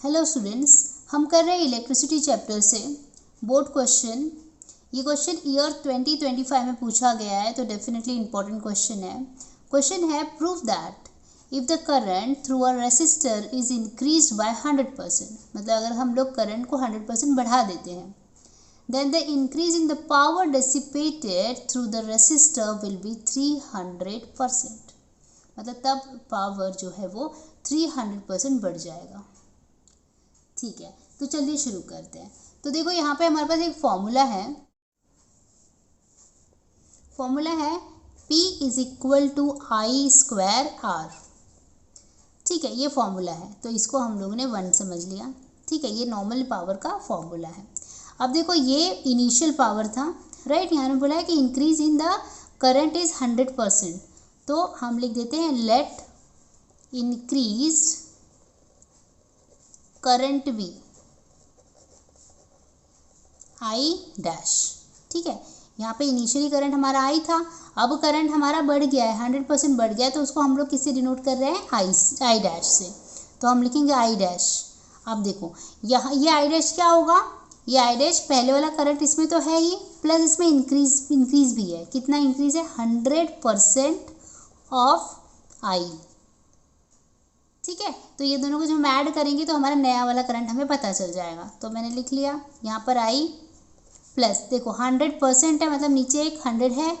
Hello students, हम कर रहे हैं इलेक्ट्रिसिटी चैप्टर से बोर्ड क्वेश्चन। ये क्वेश्चन ईयर 2025 में पूछा गया है, तो डेफिनेटली इंपॉर्टेंट क्वेश्चन है। क्वेश्चन है prove that if the current through a resistor is increase by 100%, मतलब अगर हम लोग करंट को 100% बढ़ा देते हैं, then the increase in the power dissipated through the resistor will be 300%, मतलब तब पावर जो है वो 300% बढ़ जाएगा। ठीक है, तो चलिए शुरू करते हैं। तो देखो यहाँ पे हमारे पास एक फॉर्मूला है P is equal to I square R. ठीक है, ये फॉर्मूला है, तो इसको हम लोगों ने 1 समझ लिया। ठीक है, ये नॉर्मल पावर का फॉर्मूला है। अब देखो ये इनिशियल पावर था, राइट। यहाँ में बोला है कि increase in the current is 100%, तो हम लिख देते हैं लेट इंक्रीज करंट भी आई डैश। ठीक है, यहाँ पे इनिशियली करंट हमारा आई था, अब करंट हमारा बढ़ गया है, 100% बढ़ गया है, तो उसको हम लोग किससे डिनोट कर रहे हैं, आई डैश से। तो हम लिखेंगे आई डैश। अब देखो यहाँ ये आई डैश क्या होगा, ये आई डैश पहले वाला करंट इसमें तो है ही, प्लस इसमें इंक्रीज भी है। कितना इंक्रीज है, 100% ऑफ आई। ठीक है, तो ये दोनों को जब हम ऐड करेंगे तो हमारा नया वाला करंट हमें पता चल जाएगा। तो मैंने लिख लिया यहाँ पर आई प्लस, देखो 100% है, मतलब नीचे एक 100 है,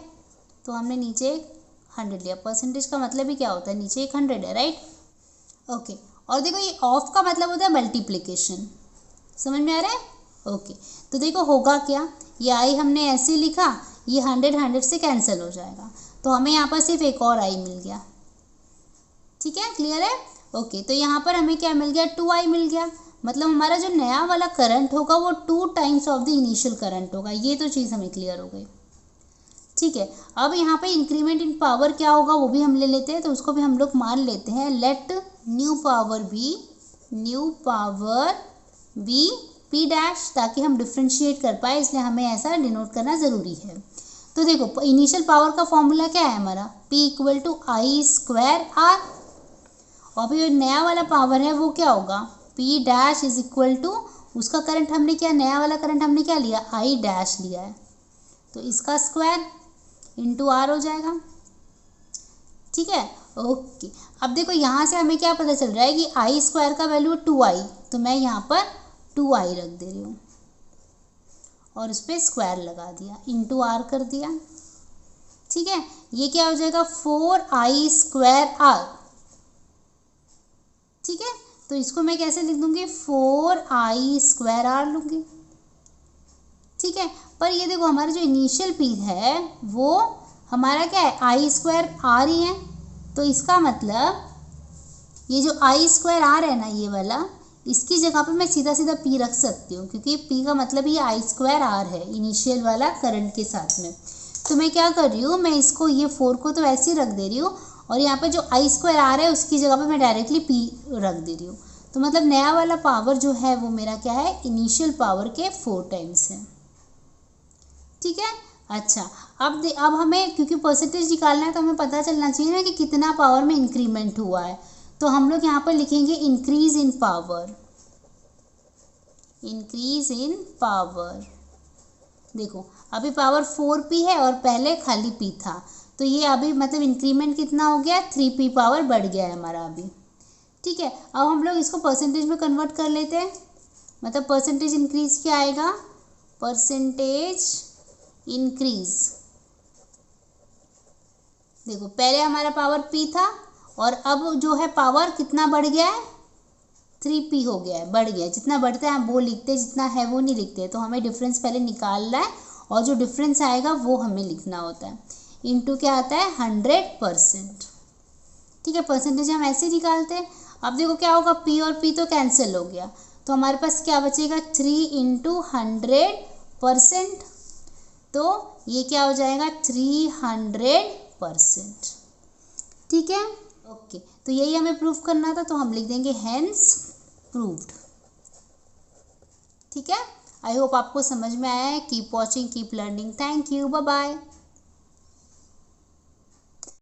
तो हमने नीचे एक 100 लिया। परसेंटेज का मतलब ही क्या होता है, नीचे एक 100 है, राइट। ओके, और देखो ये ऑफ का मतलब होता है मल्टीप्लिकेशन, समझ में आ रहा है। ओके, तो देखो होगा क्या, ये आई हमने ऐसे लिखा, ये 100 से कैंसिल हो जाएगा, तो हमें यहाँ पर सिर्फ एक और आई मिल गया। ठीक है, क्लियर है। ओके, तो यहाँ पर हमें क्या मिल गया, 2i मिल गया, मतलब हमारा जो नया वाला करंट होगा वो 2 times of the initial current होगा। ये तो चीज़ हमें क्लियर हो गई। ठीक है, अब यहाँ पे इंक्रीमेंट इन पावर क्या होगा वो भी हम ले लेते हैं, तो उसको भी हम लोग मान लेते हैं let new power be P dash, ताकि हम डिफ्रेंशिएट कर पाए, इसलिए हमें ऐसा डिनोट करना ज़रूरी है। तो देखो इनिशियल पावर का फॉर्मूला क्या है हमारा, P equal to I square R, और अभी जो नया वाला पावर है वो क्या होगा, P dash is equal to, उसका करंट हमने क्या, नया वाला करंट हमने क्या लिया, आई डैश लिया है, तो इसका स्क्वायर इंटू आर हो जाएगा। ठीक है, ओके। अब देखो यहाँ से हमें क्या पता चल रहा है कि आई स्क्वायर का वैल्यू 2i, तो मैं यहाँ पर 2i रख दे रही हूँ और उस पर स्क्वायर लगा दिया, इंटू आर कर दिया। ठीक है, ये क्या हो जाएगा, 4i स्क्वायर आर। ठीक है, तो इसको मैं कैसे लिख दूंगी, 4i स्क्वायर आर लूँगी। ठीक है, पर ये देखो हमारा जो इनिशियल पी है वो हमारा क्या है, आई स्क्वायर आर ही है, तो इसका मतलब ये जो आई स्क्वायर आर है ना, ये वाला, इसकी जगह पे मैं सीधा सीधा पी रख सकती हूँ, क्योंकि पी का मतलब ये आई स्क्वायर आर है इनिशियल वाला करंट के साथ में। तो मैं क्या कर रही हूँ, मैं इसको ये 4 को तो ऐसे ही रख दे रही हूँ, और यहाँ पे जो आई स्क्वायर आर है उसकी जगह पे मैं डायरेक्टली पी रख दे रही हूँ। तो मतलब नया वाला पावर जो है वो मेरा क्या है, इनिशियल पावर के 4 टाइम्स है। ठीक है, अच्छा। अब हमें क्योंकि परसेंटेज निकालना है, तो हमें पता चलना चाहिए ना कि कितना पावर में इंक्रीमेंट हुआ है, तो हम लोग यहाँ पर लिखेंगे इंक्रीज इन पावर। देखो अभी पावर 4p है और पहले खाली p था, तो ये अभी मतलब इंक्रीमेंट कितना हो गया, 3p पावर बढ़ गया है हमारा अभी। ठीक है, अब हम लोग इसको परसेंटेज में कन्वर्ट कर लेते हैं, मतलब परसेंटेज इंक्रीज क्या आएगा, परसेंटेज इंक्रीज। देखो पहले हमारा पावर p था, और अब जो है पावर कितना बढ़ गया है, 3p हो गया है, बढ़ गया है। जितना बढ़ता है हम वो लिखते हैं, जितना है वो नहीं लिखते, तो हमें डिफरेंस पहले निकालना है, और जो डिफरेंस आएगा वो हमें लिखना होता है, इंटू क्या आता है, 100%। ठीक है, परसेंटेज हम ऐसे ही निकालते हैं। अब देखो क्या होगा, p और p तो कैंसिल हो गया, तो हमारे पास क्या बचेगा, 3 इंटू 100%, तो ये क्या हो जाएगा, 300%। ठीक है, ओके। तो यही हमें प्रूफ करना था, तो हम लिख देंगे हेंस प्रूव्ड। ठीक है, आई होप आपको समझ में आया है। Keep watching, keep learning. Thank you, bye bye.